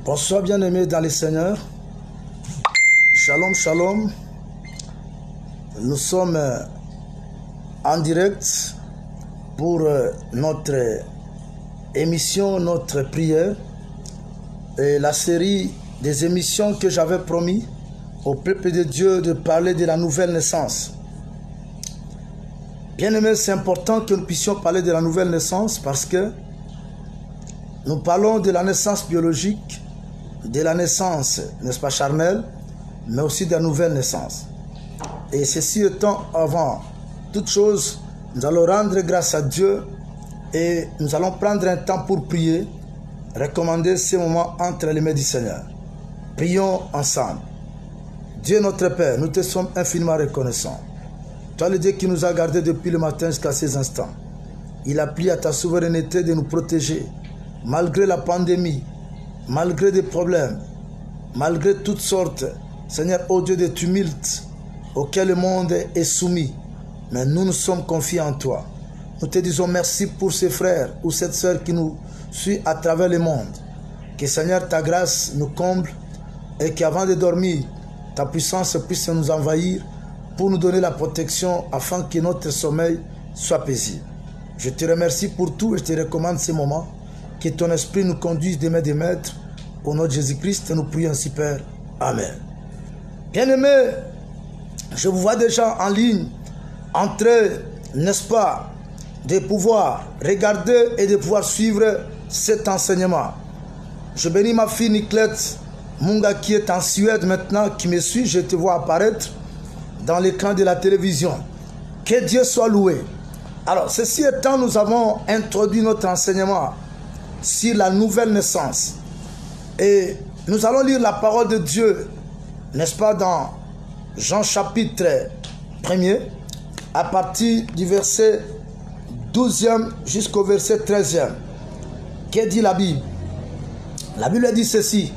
Bonsoir bien-aimés dans le Seigneur. Shalom, shalom. Nous sommes en direct pour notre émission, notre prière et la série des émissions que j'avais promis au peuple de Dieu de parler de la nouvelle naissance. Bien-aimés, c'est important que nous puissions parler de la nouvelle naissance parce que nous parlons de la naissance biologique, de la naissance, n'est-ce pas, charnelle, mais aussi de la nouvelle naissance. Et ceci étant, avant toute chose, nous allons rendre grâce à Dieu et nous allons prendre un temps pour prier, recommander ces moments entre les mains du Seigneur. Prions ensemble. Dieu notre Père, nous te sommes infiniment reconnaissants. Toi le Dieu qui nous a gardés depuis le matin jusqu'à ces instants. Il a plu à ta souveraineté de nous protéger, malgré la pandémie, malgré des problèmes, malgré toutes sortes, Seigneur, ô Dieu, de tumultes auxquels le monde est soumis. Mais nous sommes confiés en toi. Nous te disons merci pour ces frères ou cette sœur qui nous suit à travers le monde. Que Seigneur, ta grâce nous comble et qu'avant de dormir, ta puissance puisse nous envahir pour nous donner la protection afin que notre sommeil soit paisible. Je te remercie pour tout et je te recommande ces moments. Que ton esprit nous conduise des mains des maîtres. Au nom de Jésus-Christ, nous prions ainsi, Père. Amen. Bien-aimés, je vous vois déjà en ligne, en train, n'est-ce pas, de pouvoir regarder et de pouvoir suivre cet enseignement. Je bénis ma fille Nicolette Munga qui est en Suède maintenant, qui me suit. Je te vois apparaître dans l'écran de la télévision. Que Dieu soit loué. Alors, ceci étant, nous avons introduit notre enseignement sur la nouvelle naissance. Et nous allons lire la parole de Dieu, n'est-ce pas, dans Jean chapitre 1er, à partir du verset 12e jusqu'au verset 13e. Que dit la Bible? La Bible dit ceci.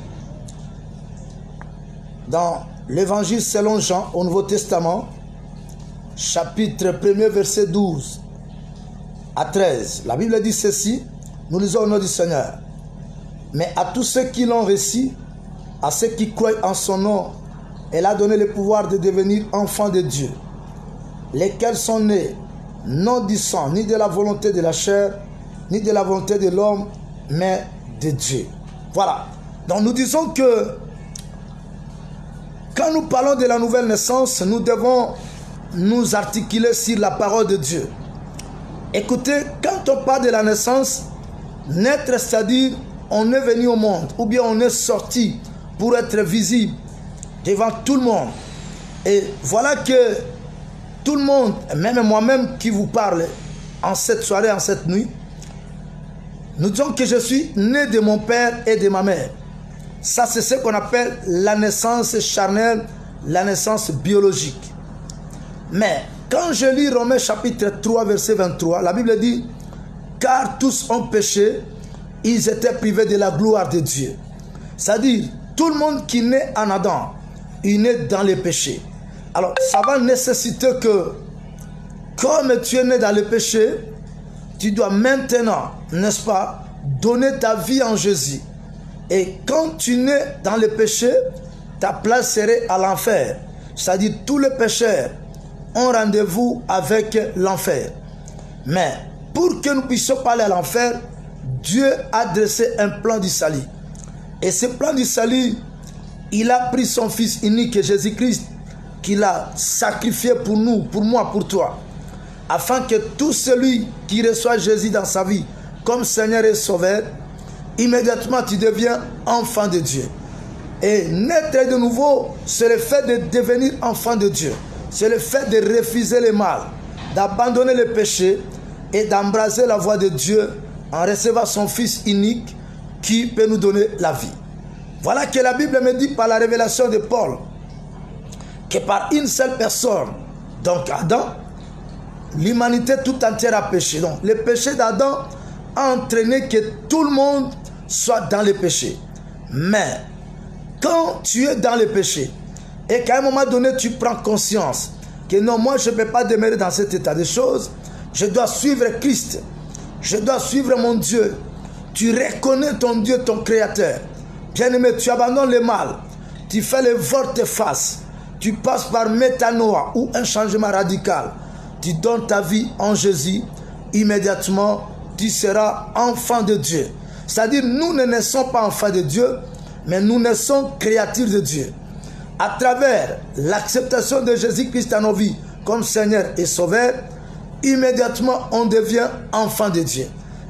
Dans l'évangile selon Jean, au Nouveau Testament, chapitre 1er, verset 12 à 13. La Bible dit ceci. Nous lisons au nom du Seigneur. Mais à tous ceux qui l'ont reçu, à ceux qui croient en son nom, elle a donné le pouvoir de devenir enfants de Dieu, lesquels sont nés non du sang, ni de la volonté de la chair, ni de la volonté de l'homme, mais de Dieu. Voilà. Donc nous disons que quand nous parlons de la nouvelle naissance, nous devons nous articuler sur la parole de Dieu. Écoutez, quand on parle de la naissance, naître, c'est-à-dire on est venu au monde, ou bien on est sorti pour être visible devant tout le monde. Et voilà que tout le monde, même moi-même qui vous parle en cette soirée, en cette nuit, nous disons que je suis né de mon père et de ma mère. Ça, c'est ce qu'on appelle la naissance charnelle, la naissance biologique. Mais quand je lis Romains chapitre 3, verset 23, la Bible dit « Car tous ont péché, ils étaient privés de la gloire de Dieu. » C'est-à-dire, tout le monde qui naît en Adam, il naît dans le péché. Alors, ça va nécessiter que, comme tu es né dans le péché, tu dois maintenant, n'est-ce pas, donner ta vie en Jésus. Et quand tu nais dans le péché, ta place serait à l'enfer. C'est-à-dire, tous les pécheurs ont rendez-vous avec l'enfer. Mais, pour que nous puissions parler à l'enfer, Dieu a dressé un plan du salut. Et ce plan du salut, il a pris son Fils unique, Jésus-Christ, qu'il a sacrifié pour nous, pour moi, pour toi, afin que tout celui qui reçoit Jésus dans sa vie comme Seigneur et Sauveur, immédiatement tu deviens enfant de Dieu. Et naître de nouveau, c'est le fait de devenir enfant de Dieu. C'est le fait de refuser le mal, d'abandonner le péché et d'embrasser la voie de Dieu en recevant son Fils unique qui peut nous donner la vie. Voilà que la Bible me dit par la révélation de Paul que par une seule personne, donc Adam, l'humanité tout entière a péché. Donc le péché d'Adam a entraîné que tout le monde soit dans le péché. Mais quand tu es dans le péché et qu'à un moment donné tu prends conscience que non, moi je ne peux pas demeurer dans cet état de choses, je dois suivre Christ, je dois suivre mon Dieu. Tu reconnais ton Dieu, ton Créateur. Bien-aimé, tu abandonnes le mal. Tu fais le volte-face. Tu passes par métanoïa ou un changement radical. Tu donnes ta vie en Jésus. Immédiatement, tu seras enfant de Dieu. C'est-à-dire, nous ne naissons pas enfants de Dieu, mais nous naissons créatures de Dieu. À travers l'acceptation de Jésus-Christ dans nos vies comme Seigneur et Sauveur, immédiatement on devient enfant de Dieu.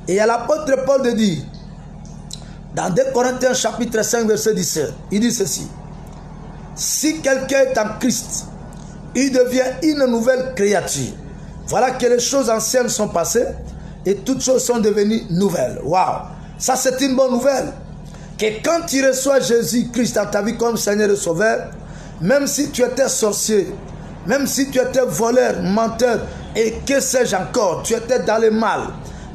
Et à l'apôtre Paul de dire, dans 2 Corinthiens chapitre 5 verset 17, il dit ceci: si quelqu'un est en Christ, il devient une nouvelle créature. Voilà que les choses anciennes sont passées et toutes choses sont devenues nouvelles. Waouh! Ça c'est une bonne nouvelle. Que quand tu reçois Jésus-Christ dans ta vie comme Seigneur et Sauveur, même si tu étais sorcier, même si tu étais voleur, menteur, et que sais-je encore, tu étais dans le mal,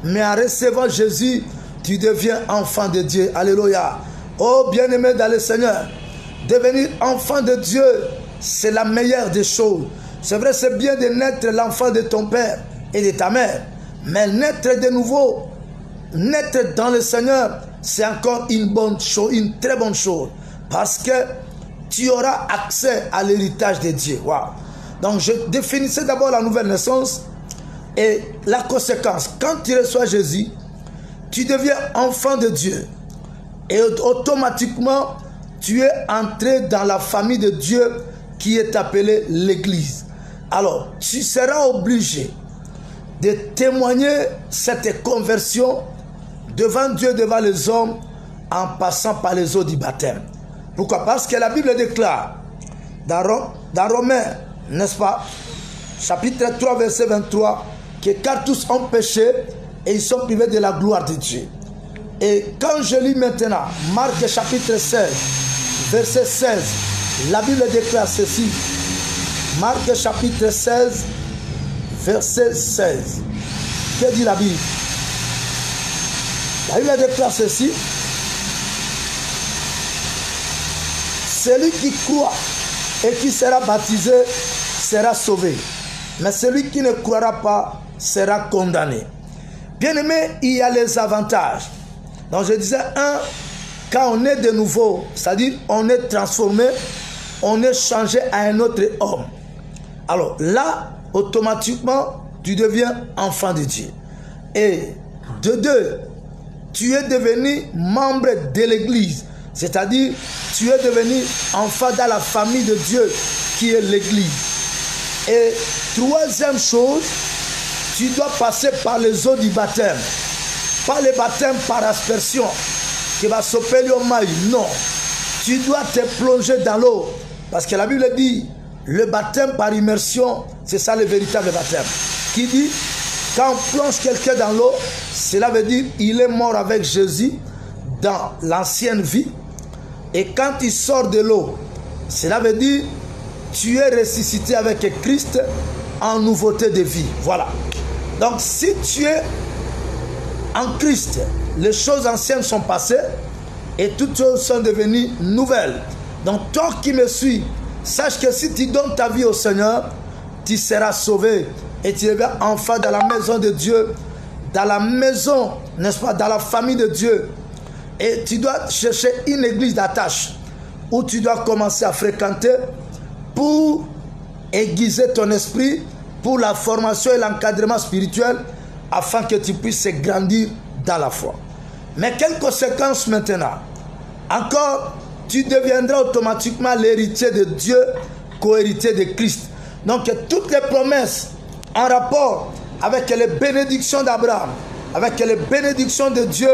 mais en recevant Jésus, tu deviens enfant de Dieu. Alléluia. Oh bien-aimé dans le Seigneur, devenir enfant de Dieu, c'est la meilleure des choses. C'est vrai, c'est bien de naître l'enfant de ton père et de ta mère, mais naître de nouveau, naître dans le Seigneur, c'est encore une bonne chose, une très bonne chose, parce que tu auras accès à l'héritage de Dieu. Wow. Donc je définissais d'abord la nouvelle naissance et la conséquence. Quand tu reçois Jésus, tu deviens enfant de Dieu et automatiquement tu es entré dans la famille de Dieu qui est appelée l'Église. Alors tu seras obligé de témoigner cette conversion devant Dieu, devant les hommes, en passant par les eaux du baptême. Pourquoi? Parce que la Bible déclare dans Romains, n'est-ce pas, chapitre 3 verset 23, que car tous ont péché et ils sont privés de la gloire de Dieu. Et quand je lis maintenant Marc chapitre 16 verset 16, la Bible déclare ceci. Marc chapitre 16 verset 16. Que dit la Bible? La Bible déclare ceci: celui qui croit et qui sera baptisé sera sauvé, mais celui qui ne croira pas sera condamné. Bien-aimé, il y a les avantages. Donc je disais, quand on est de nouveau, c'est-à-dire on est transformé, on est changé à un autre homme. Alors là, automatiquement, tu deviens enfant de Dieu. Et de deux, tu es devenu membre de l'Église. C'est-à-dire, tu es devenu enfant dans la famille de Dieu qui est l'Église. Et troisième chose, tu dois passer par les eaux du baptême. Pas le baptême par aspersion, qui va s'opérer au maïs. Non, tu dois te plonger dans l'eau. Parce que la Bible dit, le baptême par immersion, c'est ça le véritable baptême. Qui dit, quand on plonge quelqu'un dans l'eau, cela veut dire il est mort avec Jésus dans l'ancienne vie. Et quand il sort de l'eau, cela veut dire tu es ressuscité avec Christ en nouveauté de vie. Voilà. Donc si tu es en Christ, les choses anciennes sont passées et toutes choses sont devenues nouvelles. Donc toi qui me suis, sache que si tu donnes ta vie au Seigneur, tu seras sauvé et tu deviens enfant dans la maison de Dieu, dans la maison, n'est-ce pas, dans la famille de Dieu. Et tu dois chercher une église d'attache où tu dois commencer à fréquenter pour aiguiser ton esprit, pour la formation et l'encadrement spirituel, afin que tu puisses grandir dans la foi. Mais quelles conséquences maintenant? Encore, tu deviendras automatiquement l'héritier de Dieu, co-héritier de Christ. Donc toutes les promesses en rapport avec les bénédictions d'Abraham, avec les bénédictions de Dieu,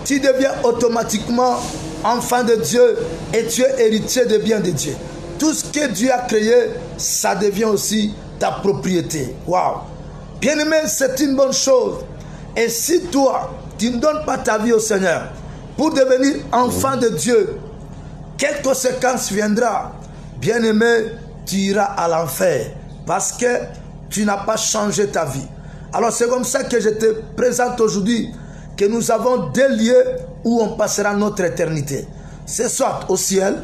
tu deviens automatiquement enfant de Dieu et tu es héritier des biens de Dieu. Tout ce que Dieu a créé, ça devient aussi ta propriété. Waouh! Bien-aimé, c'est une bonne chose. Et si toi, tu ne donnes pas ta vie au Seigneur pour devenir enfant de Dieu, quelle conséquence viendra? Bien-aimé, tu iras à l'enfer parce que tu n'as pas changé ta vie. Alors c'est comme ça que je te présente aujourd'hui que nous avons deux lieux où on passera notre éternité. C'est soit au ciel,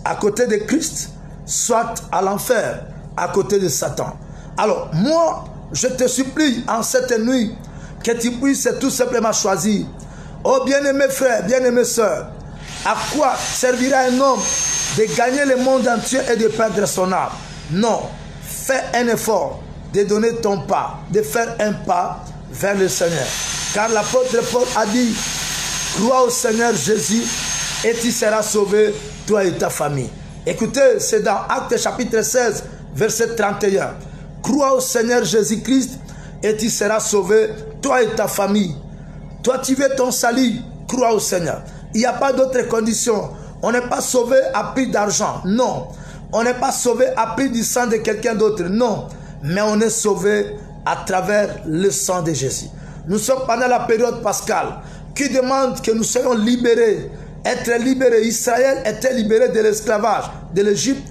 à côté de Christ, soit à l'enfer, à côté de Satan. Alors moi, je te supplie en cette nuit que tu puisses tout simplement choisir. Oh bien-aimé frère, bien-aimé soeur, À quoi servira un homme de gagner le monde entier et de perdre son âme? Non, fais un effort de donner ton pas, de faire un pas vers le Seigneur. Car l'apôtre Paul a dit, crois au Seigneur Jésus et tu seras sauvé, toi et ta famille. Écoutez, c'est dans Actes chapitre 16, verset 31. Crois au Seigneur Jésus-Christ et tu seras sauvé, toi et ta famille. Toi, tu veux ton salut, crois au Seigneur. Il n'y a pas d'autre condition. On n'est pas sauvé à prix d'argent, non. On n'est pas sauvé à prix du sang de quelqu'un d'autre, non. Mais on est sauvé à travers le sang de Jésus. Nous sommes pendant la période pascale qui demande que nous soyons libérés. Être libérés. Israël était libéré de l'esclavage de l'Égypte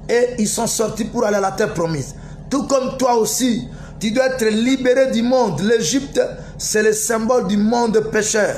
et ils sont sortis pour aller à la terre promise. Tout comme toi aussi, tu dois être libéré du monde. L'Égypte, c'est le symbole du monde pécheur.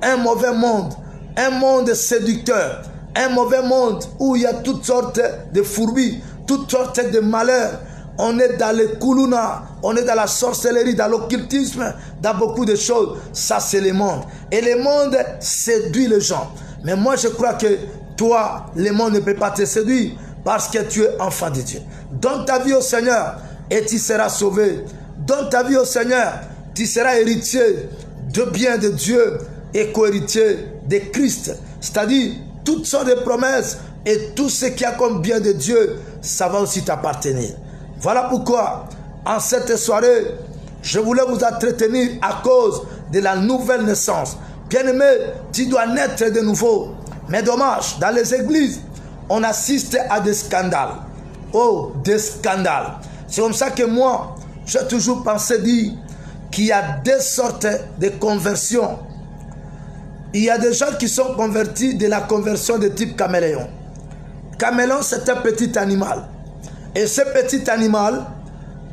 Un mauvais monde, un monde séducteur, un mauvais monde où il y a toutes sortes de fourbies, toutes sortes de malheurs. On est dans le koulouna, on est dans la sorcellerie, dans l'occultisme, dans beaucoup de choses. Ça, c'est le monde. Et le monde séduit les gens. Mais moi, je crois que toi, le monde ne peut pas te séduire parce que tu es enfant de Dieu. Donne ta vie au Seigneur et tu seras sauvé. Donne ta vie au Seigneur, tu seras héritier de bien de Dieu et co-héritier de Christ. C'est-à-dire, toutes sortes de promesses et tout ce qui a comme bien de Dieu, ça va aussi t'appartenir. Voilà pourquoi, en cette soirée, je voulais vous entretenir à cause de la nouvelle naissance. Bien-aimé, tu dois naître de nouveau. Mais dommage, dans les églises, on assiste à des scandales. Oh, des scandales. C'est comme ça que moi, j'ai toujours pensé dire qu'il y a deux sortes de conversions. Il y a des gens qui sont convertis de la conversion de type caméléon. Caméléon, c'est un petit animal. Et ce petit animal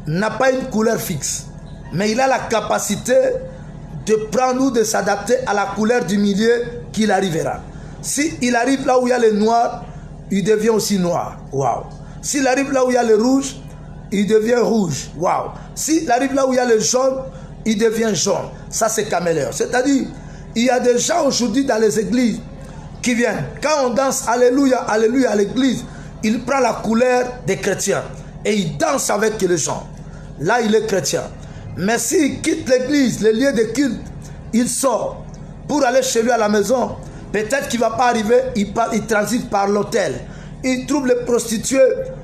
n'a pas une couleur fixe. Mais il a la capacité de prendre ou de s'adapter à la couleur du milieu qu'il arrivera. S'il arrive là où il y a le noir, il devient aussi noir. Waouh. S'il arrive là où il y a le rouge, il devient rouge. Waouh. S'il arrive là où il y a le jaune, il devient jaune. Ça, c'est caméléon. C'est-à-dire, il y a des gens aujourd'hui dans les églises qui viennent. Quand on danse Alléluia, Alléluia à l'église, il prend la couleur des chrétiens et il danse avec les gens. Là, il est chrétien. Mais s'il quitte l'église, les lieux de culte, il sort pour aller chez lui à la maison. Peut-être qu'il ne va pas arriver, il transite par l'hôtel. Il trouve les prostituées,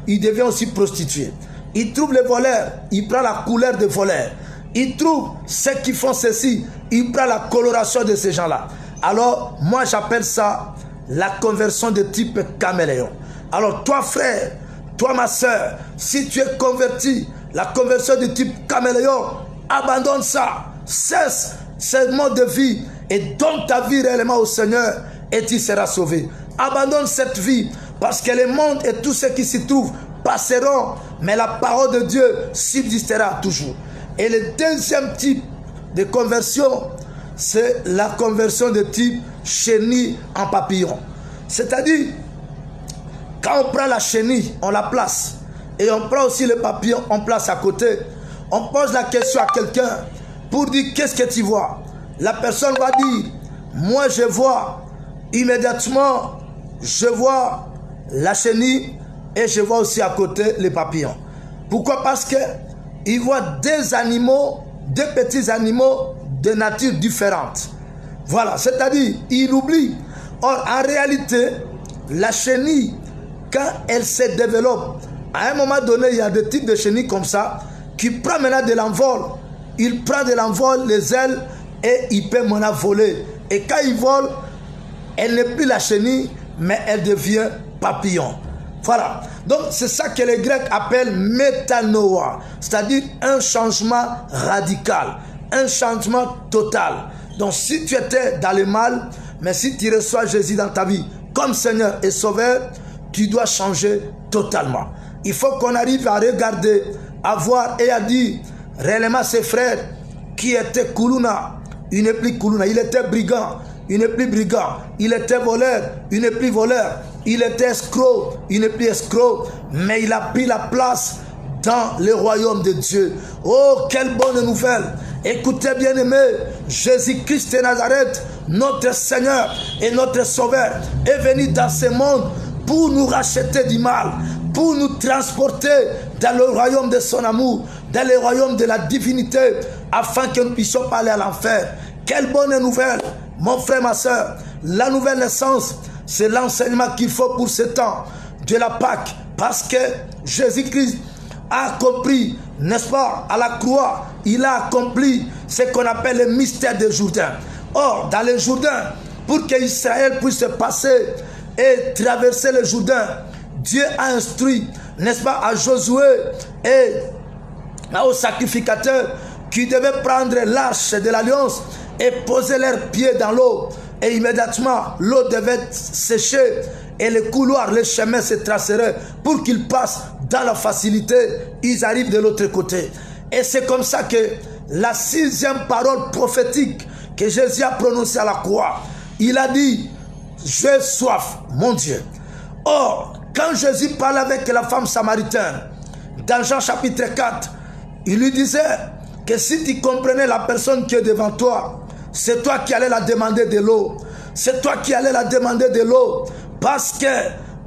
il devient aussi prostitué. Il trouve les voleurs, il prend la couleur des voleurs. Il trouve ceux qui font ceci, il prend la coloration de ces gens-là. Alors, moi j'appelle ça la conversion de type caméléon. Alors toi frère, toi ma soeur, si tu es converti, la conversion de type caméléon, abandonne ça, cesse ce mode de vie et donne ta vie réellement au Seigneur et tu seras sauvé. Abandonne cette vie parce que le monde et tout ce qui s'y trouve passeront, mais la parole de Dieu subsistera toujours. Et le deuxième type de conversion, c'est la conversion de type chenille en papillon. C'est-à-dire, quand on prend la chenille, on la place. Et on prend aussi le papillon, on place à côté. On pose la question à quelqu'un pour dire qu'est-ce que tu vois. La personne va dire, moi je vois immédiatement, je vois la chenille et je vois aussi à côté les papillons. Pourquoi? Parce qu'il voit deux animaux, deux petits animaux de nature différente. Voilà, c'est-à-dire, il oublie. Or, en réalité, la chenille, quand elle se développe, à un moment donné, il y a des types de chenilles comme ça, qui prennent maintenant de l'envol. Il prend de l'envol, les ailes, et il peut maintenant voler. Et quand il vole, elle n'est plus la chenille, mais elle devient papillon. Voilà. Donc, c'est ça que les Grecs appellent métanoïa, c'est-à-dire un changement radical, un changement total. Donc, si tu étais dans le mal, mais si tu reçois Jésus dans ta vie comme Seigneur et Sauveur, tu dois changer totalement. Il faut qu'on arrive à regarder, à voir et à dire réellement ses frères qui étaient Koulouna, il n'est plus Koulouna, il était brigand, il n'est plus brigand, il était voleur, il n'est plus voleur, il était escroc, il n'est plus escroc, mais il a pris la place dans le royaume de Dieu. Oh, quelle bonne nouvelle! Écoutez bien aimé, Jésus-Christ de Nazareth, notre Seigneur et notre Sauveur, est venu dans ce monde pour nous racheter du mal, pour nous transporter dans le royaume de son amour, dans le royaume de la divinité, afin que nous ne puissions pas aller à l'enfer. Quelle bonne nouvelle, mon frère, ma soeur. La nouvelle naissance, c'est l'enseignement qu'il faut pour ce temps de la Pâque, parce que Jésus-Christ a accompli, n'est-ce pas, à la croix, il a accompli ce qu'on appelle le mystère de Jourdain. Or, dans le Jourdain, pour qu'Israël puisse passer et traverser le Jourdain, Dieu a instruit, n'est-ce pas, à Josué et aux sacrificateurs qui devaient prendre l'arche de l'alliance et poser leurs pieds dans l'eau. Et immédiatement, l'eau devait sécher et le couloir, le chemin se tracerait pour qu'ils passent dans la facilité. Ils arrivent de l'autre côté. Et c'est comme ça que la 6e parole prophétique que Jésus a prononcée à la croix, il a dit, j'ai soif, mon Dieu. Or, quand Jésus parlait avec la femme samaritaine, dans Jean chapitre 4, il lui disait que si tu comprenais la personne qui est devant toi, c'est toi qui allais la demander de l'eau. C'est toi qui allais la demander de l'eau. Parce que,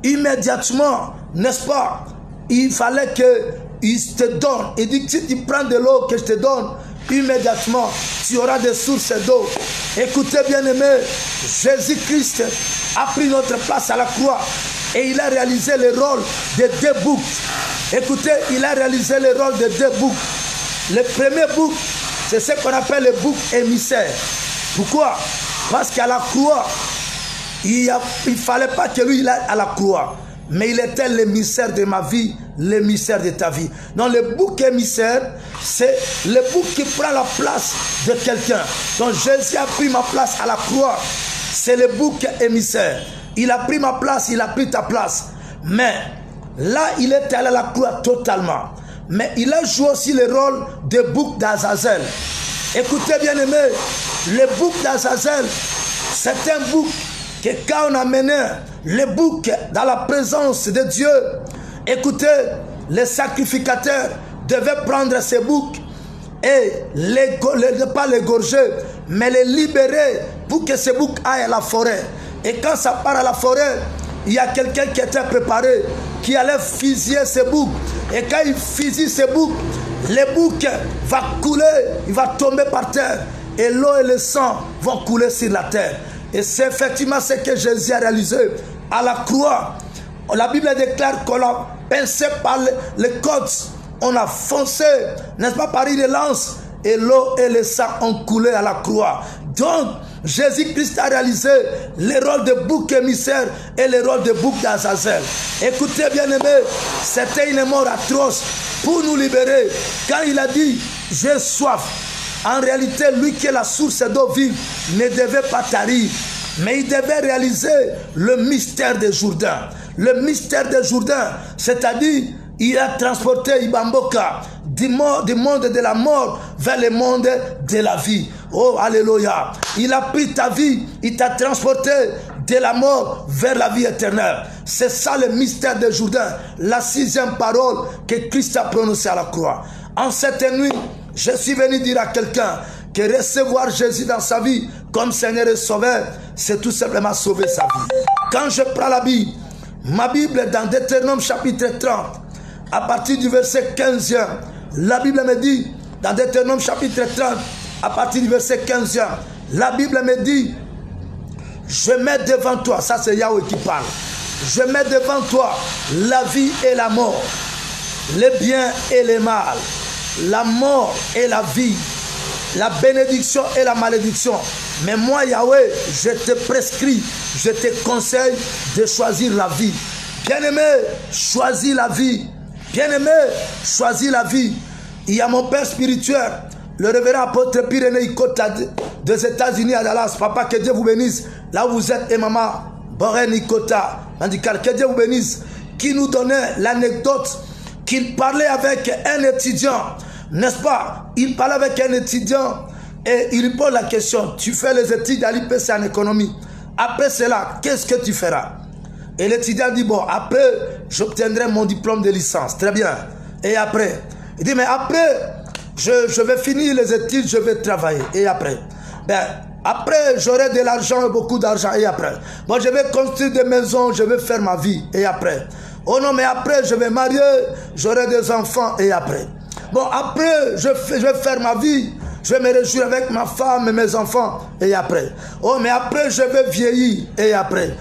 immédiatement, n'est-ce pas, il fallait qu'il te donne. Il dit que si tu prends de l'eau que je te donne, immédiatement, tu auras des sources d'eau. Écoutez, bien-aimés, Jésus-Christ a pris notre place à la croix et il a réalisé le rôle de 2 boucs. Écoutez, il a réalisé le rôle de 2 boucs. Le premier bouc, c'est ce qu'on appelle le bouc émissaire. Pourquoi? Parce qu'à la croix, il ne fallait pas que lui il aille à la croix. Mais il était l'émissaire de ma vie, l'émissaire de ta vie. Donc le bouc émissaire, c'est le bouc qui prend la place de quelqu'un. Donc Jésus a pris ma place à la croix. C'est le bouc émissaire. Il a pris ma place, il a pris ta place. Mais là, il est allé à la croix totalement. Mais il a joué aussi le rôle de bouc d'Azazel. Écoutez bien aimé, le bouc d'Azazel, c'est un bouc que quand on amenait le bouc dans la présence de Dieu, écoutez, les sacrificateurs devaient prendre ce bouc et ne pas l'égorger, mais le libérer pour que ce bouc aille à la forêt. Et quand ça part à la forêt, il y a quelqu'un qui était préparé, qui allait fusiller ce bouc. Et quand il fusille ce bouc, le bouc va couler, il va tomber par terre. Et l'eau et le sang vont couler sur la terre. Et c'est effectivement ce que Jésus a réalisé à la croix. La Bible déclare qu'on a pincé par les côtes, on a foncé, n'est-ce pas, par une lance, et l'eau et le sang ont coulé à la croix. Donc, Jésus-Christ a réalisé le rôle de bouc émissaire et le rôle de bouc d'Azazel. Écoutez bien aimé, c'était une mort atroce pour nous libérer. Quand il a dit, j'ai soif, en réalité, lui qui est la source d'eau vive ne devait pas tarir, mais il devait réaliser le mystère de Jourdain. Le mystère de Jourdain, c'est-à-dire, il a transporté Ibamboka du monde de la mort vers le monde de la vie. Oh, alléluia. Il a pris ta vie, il t'a transporté de la mort vers la vie éternelle. C'est ça le mystère de Jourdain, la 6e parole que Christ a prononcée à la croix. En cette nuit, je suis venu dire à quelqu'un que recevoir Jésus dans sa vie comme Seigneur et Sauveur, c'est tout simplement sauver sa vie. Quand je prends la Bible, ma Bible dans Deutéronome chapitre 30, à partir du verset 15e, la Bible me dit, dans Deutéronome chapitre 30, à partir du verset 15e, la Bible me dit, je mets devant toi, ça c'est Yahweh qui parle, je mets devant toi la vie et la mort, le bien et le mal, la mort et la vie, la bénédiction et la malédiction. Mais moi, Yahweh, je te prescris, je te conseille de choisir la vie. Bien-aimé, choisis la vie. Bien-aimé, choisis la vie. Il y a mon père spirituel, le révérend apôtre Pyrénées Ikota des États-Unis à Dallas. Papa, que Dieu vous bénisse. Là où vous êtes, et maman, Borén Ikota, que Dieu vous bénisse, qui nous donnait l'anecdote qu'il parlait avec un étudiant, n'est-ce pas? Il parlait avec un étudiant et il lui pose la question, tu fais les études à l'IPC en économie. Après cela, qu'est-ce que tu feras? Et l'étudiant dit, bon, après, j'obtiendrai mon diplôme de licence. Très bien. Et après? Il dit, mais après, je vais finir les études, je vais travailler. Et après? Ben, Après, j'aurai de l'argent, beaucoup d'argent. Et après, bon, je vais construire des maisons, je vais faire ma vie. Et après, oh non, mais après, je vais marier, j'aurai des enfants. Et après, bon, après, je vais faire ma vie. Je vais me réjouir avec ma femme et mes enfants. Et après, oh, mais après, je vais vieillir. Et après,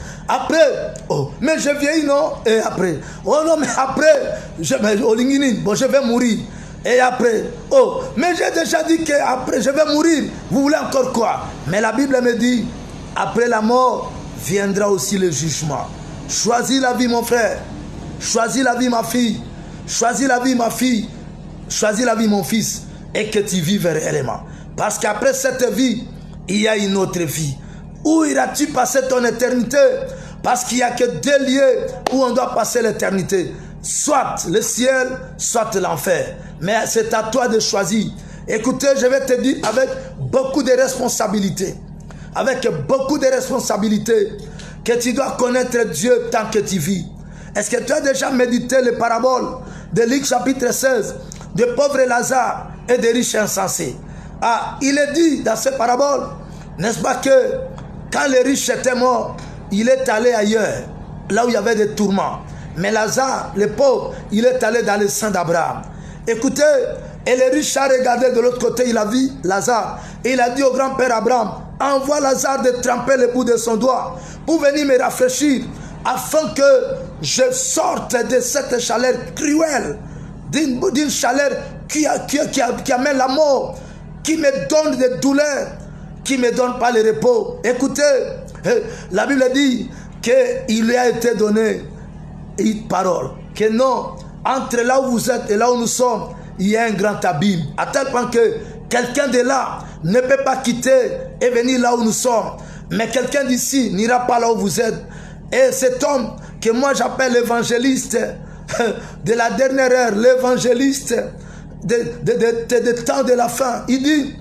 oh, mais je vieillis, non? Et après, oh non, mais après, je vais mourir. Et après, oh, mais j'ai déjà dit qu'après, je vais mourir. Vous voulez encore quoi? Mais la Bible me dit, après la mort, viendra aussi le jugement. Choisis la vie, mon frère. Choisis la vie, ma fille. Choisis la vie, ma fille. Choisis la vie, mon fils. Et que tu vives réellement. Parce qu'après cette vie, il y a une autre vie. Où iras-tu passer ton éternité? Parce qu'il n'y a que deux lieux où on doit passer l'éternité. Soit le ciel, soit l'enfer. Mais c'est à toi de choisir. Écoutez, je vais te dire avec beaucoup de responsabilités. Avec beaucoup de responsabilités. Que tu dois connaître Dieu tant que tu vis. Est-ce que tu as déjà médité les paraboles de Luc chapitre 16, de pauvres Lazare et des riches insensés? Ah, il est dit dans ces paraboles, n'est-ce pas, que quand les riches étaient morts, il est allé ailleurs, là où il y avait des tourments. Mais Lazare, le pauvre, il est allé dans le sein d'Abraham. Écoutez, et le riche a regardé de l'autre côté, il a vu Lazare. Et il a dit au grand-père Abraham, envoie Lazare de tremper le bout de son doigt pour venir me rafraîchir, afin que je sorte de cette chaleur cruelle, d'une chaleur qui amène la mort, qui me donne des douleurs, qui ne me donne pas le repos. Écoutez, la Bible dit qu'il lui a été donné une parole, que non, entre là où vous êtes et là où nous sommes, il y a un grand abîme, à tel point que quelqu'un de là ne peut pas quitter et venir là où nous sommes, mais quelqu'un d'ici n'ira pas là où vous êtes. Et cet homme que moi j'appelle l'évangéliste de la dernière heure, l'évangéliste de temps de la fin, il dit,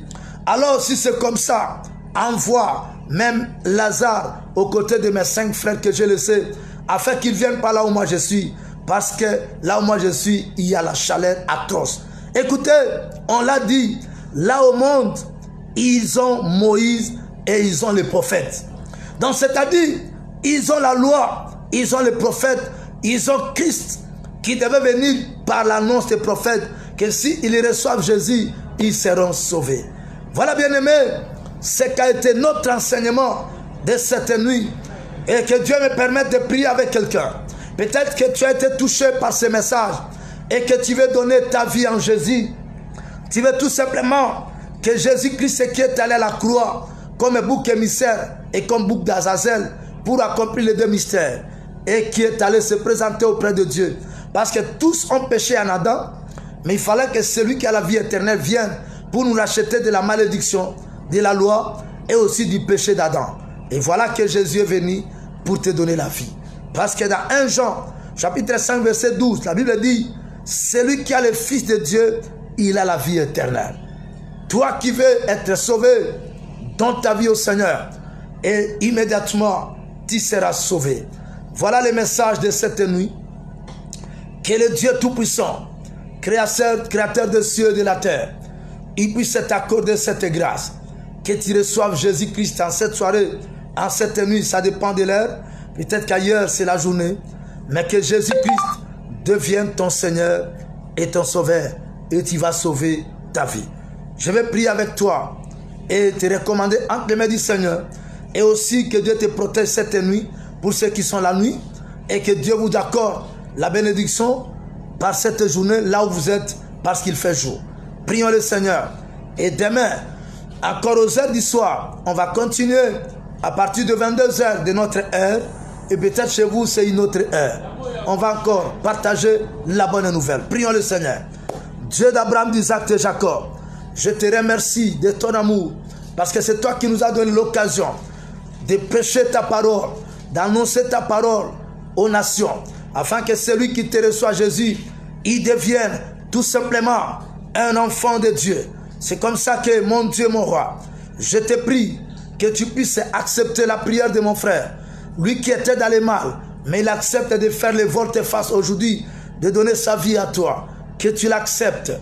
alors si c'est comme ça, envoie même Lazare aux côtés de mes 5 frères que je laissés, afin qu'ils viennent pas là où moi je suis, parce que là où moi je suis, il y a la chaleur atroce. Écoutez, on l'a dit, là au monde, ils ont Moïse et ils ont les prophètes. Donc c'est-à-dire, ils ont la loi, ils ont les prophètes, ils ont Christ qui devait venir par l'annonce des prophètes, que s'ils reçoivent Jésus, ils seront sauvés. Voilà, bien-aimés, ce qu'a été notre enseignement de cette nuit. Et que Dieu me permette de prier avec quelqu'un. Peut-être que tu as été touché par ce message et que tu veux donner ta vie en Jésus. Tu veux tout simplement que Jésus-Christ qui est allé à la croix comme un bouc émissaire et comme bouc d'Azazel pour accomplir les deux mystères, et qui est allé se présenter auprès de Dieu. Parce que tous ont péché en Adam, mais il fallait que celui qui a la vie éternelle vienne pour nous racheter de la malédiction, de la loi et aussi du péché d'Adam. Et voilà que Jésus est venu pour te donner la vie. Parce que dans 1 Jean, chapitre 5, verset 12, la Bible dit, celui qui a le Fils de Dieu, il a la vie éternelle. Toi qui veux être sauvé, donne ta vie au Seigneur et immédiatement, tu seras sauvé. Voilà le message de cette nuit. Que le Dieu Tout-Puissant, créateur des cieux et de la terre, il puisse t'accorder cette grâce. Que tu reçoives Jésus-Christ en cette soirée, en cette nuit, ça dépend de l'heure. Peut-être qu'ailleurs c'est la journée. Mais que Jésus-Christ devienne ton Seigneur et ton Sauveur. Et tu vas sauver ta vie. Je vais prier avec toi et te recommander entre les mains du Seigneur. Et aussi que Dieu te protège cette nuit pour ceux qui sont la nuit. Et que Dieu vous accorde la bénédiction par cette journée là où vous êtes, parce qu'il fait jour. Prions le Seigneur. Et demain, encore aux heures du soir, on va continuer à partir de 22 h de notre heure. Et peut-être chez vous, c'est une autre heure. On va encore partager la bonne nouvelle. Prions le Seigneur. Dieu d'Abraham, d'Isaac et Jacob, je te remercie de ton amour, parce que c'est toi qui nous as donné l'occasion de prêcher ta parole, d'annoncer ta parole aux nations, afin que celui qui te reçoit, Jésus, il devienne tout simplement un enfant de Dieu. C'est comme ça que, mon Dieu, mon roi, je te prie que tu puisses accepter la prière de mon frère, lui qui était dans le mal, mais il accepte de faire le volte-face aujourd'hui, de donner sa vie à toi. Que tu l'acceptes,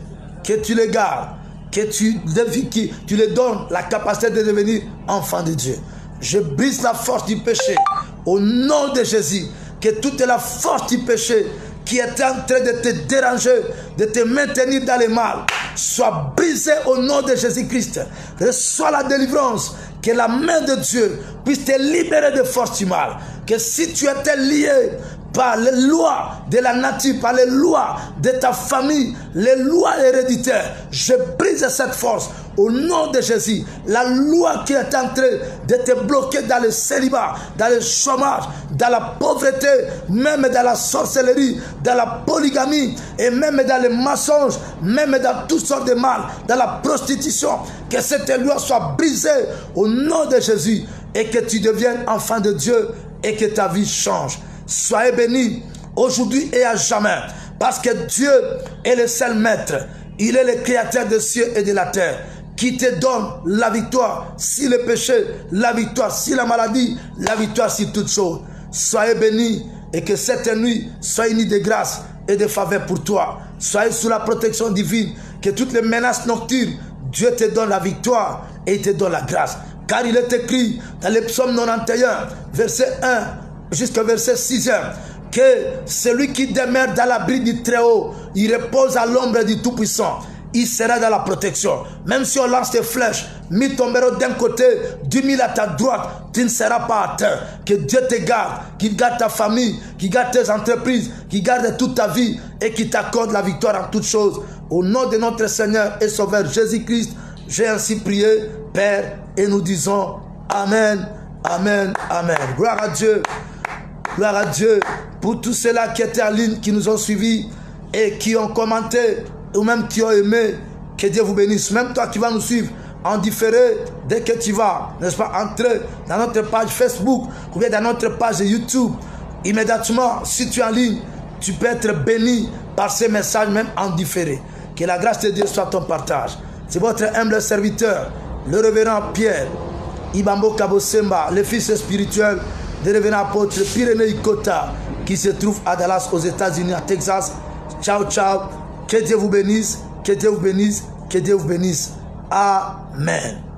que tu le gardes, que tu les donnes la capacité de devenir enfant de Dieu. Je brise la force du péché au nom de Jésus. Que toute la force du péché qui est en train de te déranger, de te maintenir dans le mal, soit brisée au nom de Jésus-Christ. Reçois la délivrance. Que la main de Dieu puisse te libérer de force du mal. Que si tu étais lié par les lois de la nature, par les lois de ta famille, les lois héréditaires, je brise cette force au nom de Jésus. La loi qui est en train de te bloquer dans le célibat, dans le chômage, dans la pauvreté, même dans la sorcellerie, dans la polygamie et même dans les mensonges, même dans toutes sortes de mal, dans la prostitution, que cette loi soit brisée au nom de Jésus et que tu deviennes enfant de Dieu et que ta vie change. Soyez bénis aujourd'hui et à jamais, parce que Dieu est le seul maître. Il est le créateur des cieux et de la terre, qui te donne la victoire sur le péché, la victoire sur la maladie, la victoire sur toutes choses. Soyez bénis et que cette nuit soit une nuit de grâce et de faveur pour toi. Soyez sous la protection divine, que toutes les menaces nocturnes, Dieu te donne la victoire et il te donne la grâce. Car il est écrit dans le psaume 91, verset 1 jusqu'au verset 6, que celui qui demeure dans l'abri du Très-Haut, il repose à l'ombre du Tout-Puissant. Il sera dans la protection. Même si on lance des flèches, 1000 tomberont d'un côté, 10 000 à ta droite, tu ne seras pas atteint. Que Dieu te garde, qu'il garde ta famille, qu'il garde tes entreprises, qu'il garde toute ta vie et qu'il t'accorde la victoire en toutes choses. Au nom de notre Seigneur et Sauveur Jésus-Christ, j'ai ainsi prié, Père, et nous disons Amen, Amen, Amen. Gloire à Dieu. Gloire à Dieu pour tous ceux-là qui étaient en ligne, qui nous ont suivis et qui ont commenté ou même qui ont aimé. Que Dieu vous bénisse. Même toi qui vas nous suivre en différé, dès que tu vas, n'est-ce pas, entrer dans notre page Facebook ou bien dans notre page YouTube, immédiatement, si tu es en ligne, tu peux être béni par ces messages même en différé. Que la grâce de Dieu soit ton partage. C'est votre humble serviteur, le révérend Pierre Ibambo Kabosemba, le fils spirituel de révérend apôtre Pyrénées Ikota, qui se trouve à Dallas, aux États-Unis, à Texas. Ciao, ciao. Que Dieu vous bénisse, que Dieu vous bénisse, que Dieu vous bénisse. Amen.